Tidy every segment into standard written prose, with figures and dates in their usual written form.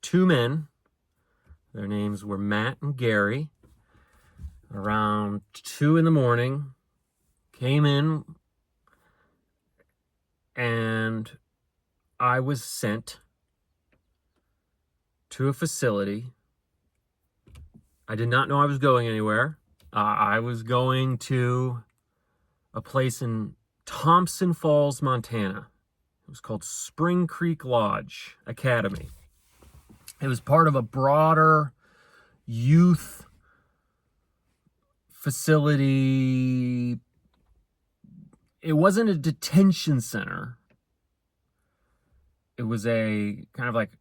two men. Their names were Matt and Gary. Around 2 in the morning, came in, and I was sent to a facility. I did not know I was going anywhere. I was going to a place in Thompson Falls, Montana. It was called Spring Creek Lodge Academy. It was part of a broader youth facility. It wasn't a detention center. It was a kind of like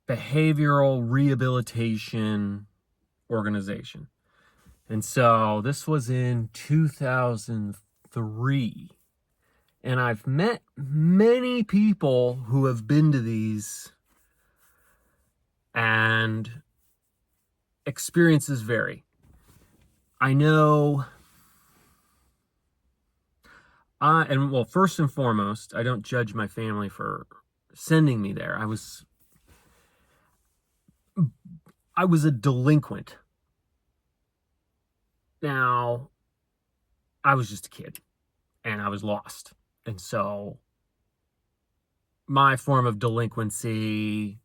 behavioral rehabilitation organization. And so this was in 2003. And I've met many people who have been to these, and experiences vary. I know, first and foremost, I don't judge my family for sending me there. I was a delinquent. Now, I was just a kid, and I was lost. And so, my form of delinquency,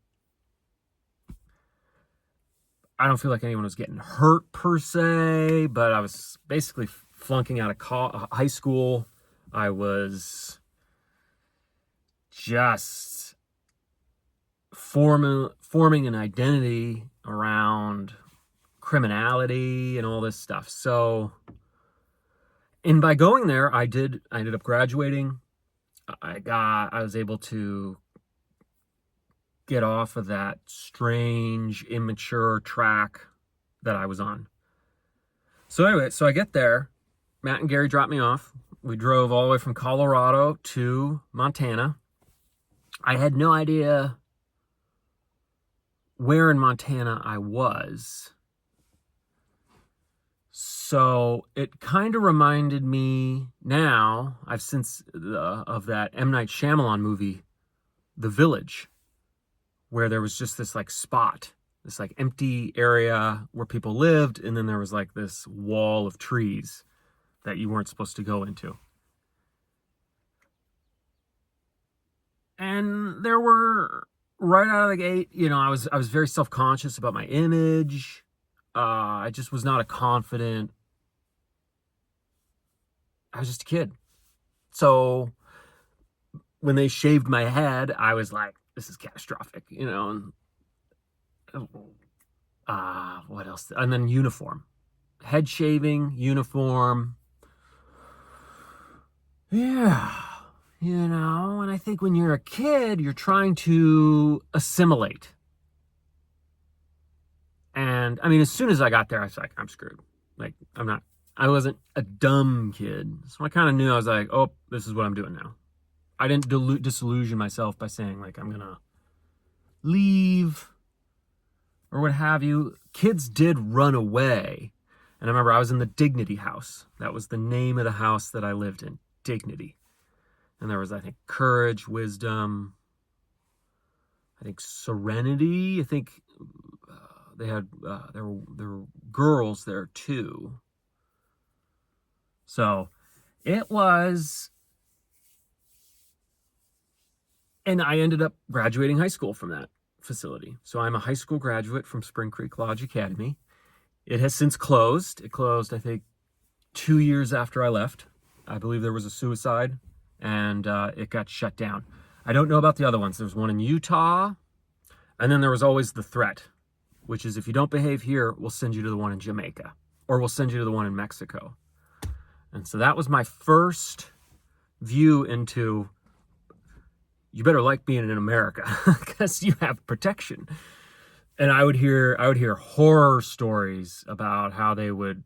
I don't feel like anyone was getting hurt per se, but I was basically flunking out of high school. I was just forming an identity around criminality and all this stuff. So, and by going there, I ended up graduating. I was able to get off of that strange, immature track that I was on. So anyway, so I get there. Matt and Gary dropped me off. We drove all the way from Colorado to Montana. I had no idea where in Montana I was. So it kind of reminded me now, I've since of that M. Night Shyamalan movie, The Village, where there was just this like spot, this like empty area where people lived, and then there was like this wall of trees that you weren't supposed to go into. And there were, right out of the gate, I was very self-conscious about my image. I just was not a confident, I was just a kid. So when they shaved my head, I was like, this is catastrophic, and what else? And then uniform, head shaving, uniform. Yeah, and I think when you're a kid, you're trying to assimilate. And I mean, as soon as I got there, I was like, I'm screwed. Like, I wasn't a dumb kid. So I kind of knew, I was like, oh, this is what I'm doing now. I didn't disillusion myself by saying, like, I'm going to leave or what have you. Kids did run away. And I remember I was in the Dignity House. That was the name of the house that I lived in, Dignity. And there was, I think, courage, wisdom, I think serenity. I think they had, there were girls there too. So it was, and I ended up graduating high school from that facility. So I'm a high school graduate from Spring Creek Lodge Academy. It has since closed. It closed, I think, 2 years after I left. I believe there was a suicide, and it got shut down. I don't know about the other ones. There was one in Utah, and then there was always the threat, which is if you don't behave here, we'll send you to the one in Jamaica, or we'll send you to the one in Mexico. And so that was my first view into, you better like being in America because you have protection. And I would hear horror stories about how they would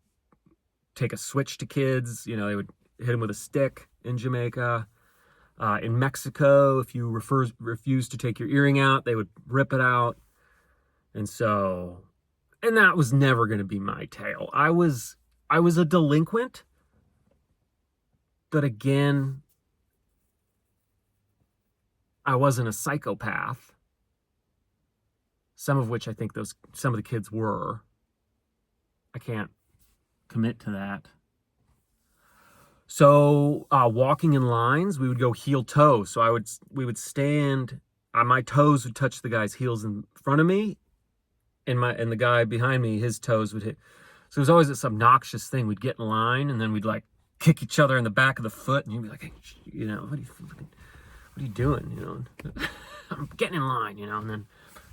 take a switch to kids. They would hit them with a stick in Jamaica. In Mexico, if you refuse to take your earring out, they would rip it out. And that was never going to be my tale. I was a delinquent, but again, I wasn't a psychopath. some of which I think some of the kids were. I can't commit to that. So walking in lines, we would go heel toe. So we would stand, my toes would touch the guy's heels in front of me, and the guy behind me, his toes would hit. So it was always this obnoxious thing. We'd get in line, and then we'd like kick each other in the back of the foot, and you'd be like, hey, what are you doing? I'm getting in line, and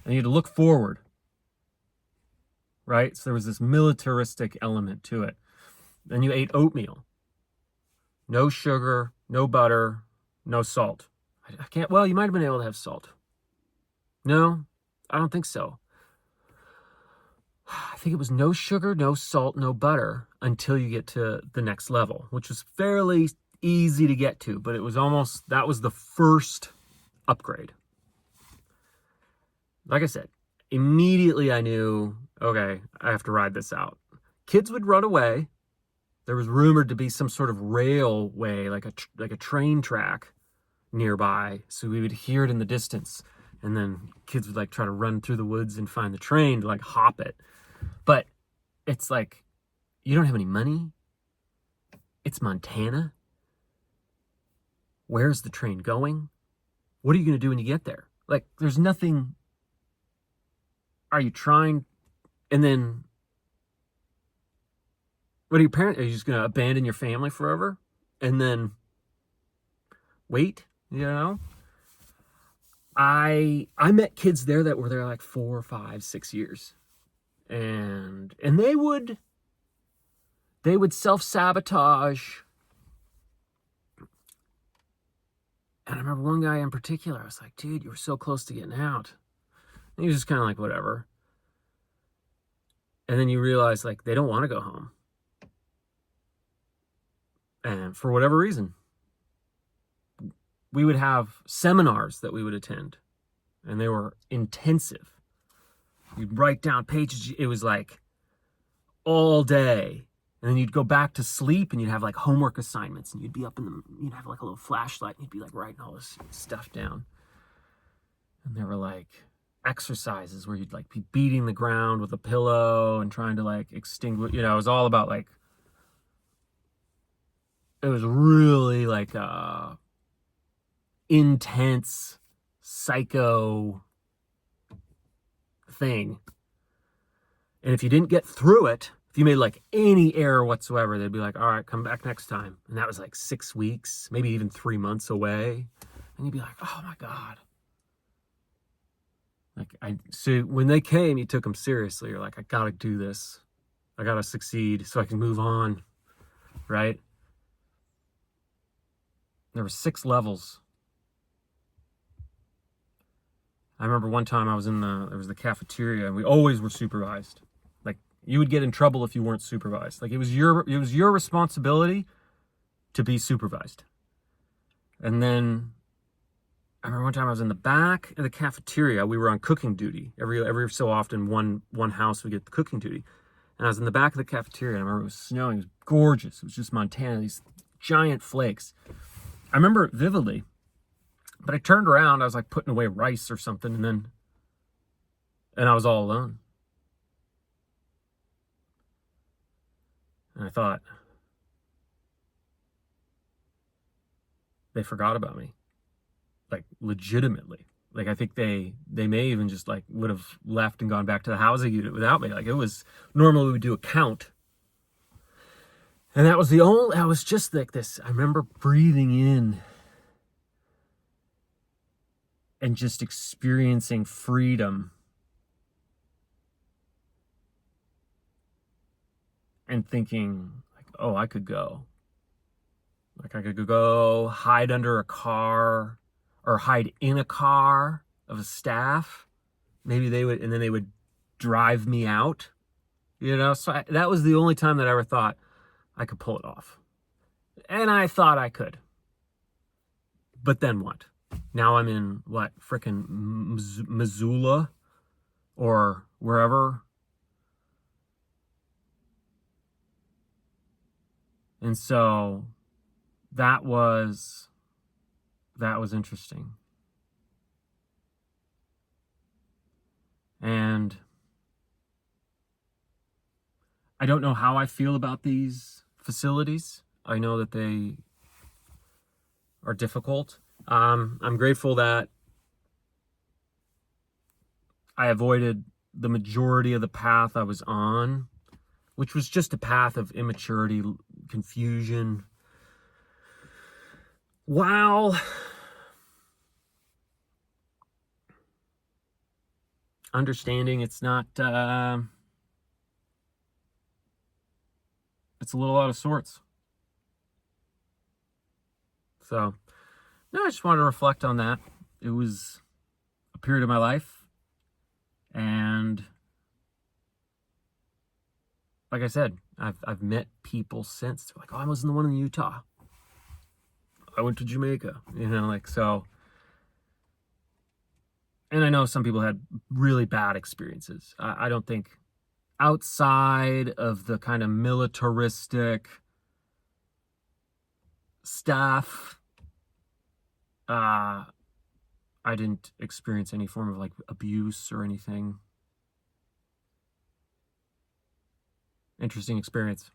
you had to look forward, right? So there was this militaristic element to it. Then you ate oatmeal. No sugar, no butter, no salt. I can't, well, you might have been able to have salt. No, I don't think so. I think it was no sugar, no salt, no butter until you get to the next level, which was fairly easy to get to, but that was the first upgrade. Like I said, immediately I knew, okay, I have to ride this out. Kids would run away. There was rumored to be some sort of railway, like a train track nearby. So we would hear it in the distance. And then kids would like try to run through the woods and find the train to like hop it. But it's like, you don't have any money. It's Montana. Where's the train going? What are you going to do when you get there? Like, there's nothing. Are you trying? And then, what are your parents? Are you just going to abandon your family forever? And then wait, I met kids there that were there like 4, 5, 6 years. And they would self-sabotage. And I remember one guy in particular, I was like, dude, you were so close to getting out. And he was just kind of like, whatever. And then you realize, like, they don't want to go home. And for whatever reason, we would have seminars that we would attend. And they were intensive. You'd write down pages. It was like all day. And then you'd go back to sleep and you'd have like homework assignments. And you'd be you'd have like a little flashlight. And you'd be like writing all this stuff down. And there were like exercises where you'd like be beating the ground with a pillow and trying to like extinguish, it was all about like, it was really like intense psycho thing. And if you didn't get through it, if you made like any error whatsoever, they'd be like, all right, come back next time. And that was like 6 weeks, maybe even 3 months away. And you'd be like, oh my God. So when they came, you took them seriously. You're like, I got to do this. I got to succeed so I can move on. Right? There were 6 levels. I remember one time I was there was the cafeteria, and we always were supervised. Like, you would get in trouble if you weren't supervised. Like, it was your responsibility to be supervised. And then I remember one time I was in the back of the cafeteria. We were on cooking duty. Every so often, one house would get the cooking duty. And I was in the back of the cafeteria, and I remember it was snowing. It was gorgeous. It was just Montana, these giant flakes. I remember it vividly. But I turned around, I was like putting away rice or something, and I was all alone. And I thought, they forgot about me. Like, legitimately. Like, I think they may even just like would have left and gone back to the housing unit without me. Like, it was, normally we would do a count. And that was just like this. I remember breathing in and just experiencing freedom and thinking, like, oh, I could go. Like, I could go hide under a car or hide in a car of a staff. Maybe and then they would drive me out, So that was the only time that I ever thought I could pull it off. And I thought I could. But then what? Now I'm in, frickin' Missoula or wherever. And so that was interesting. And I don't know how I feel about these facilities. I know that they are difficult. I'm grateful that I avoided the majority of the path I was on, which was just a path of immaturity, confusion, while understanding it's not, it's a little out of sorts. So, no, I just wanted to reflect on that. It was a period of my life, and like I said, I've met people since. They're like, oh, I wasn't the one in Utah. I went to Jamaica, like, so. And I know some people had really bad experiences. I don't think outside of the kind of militaristic stuff, I didn't experience any form of like abuse or anything. Interesting experience.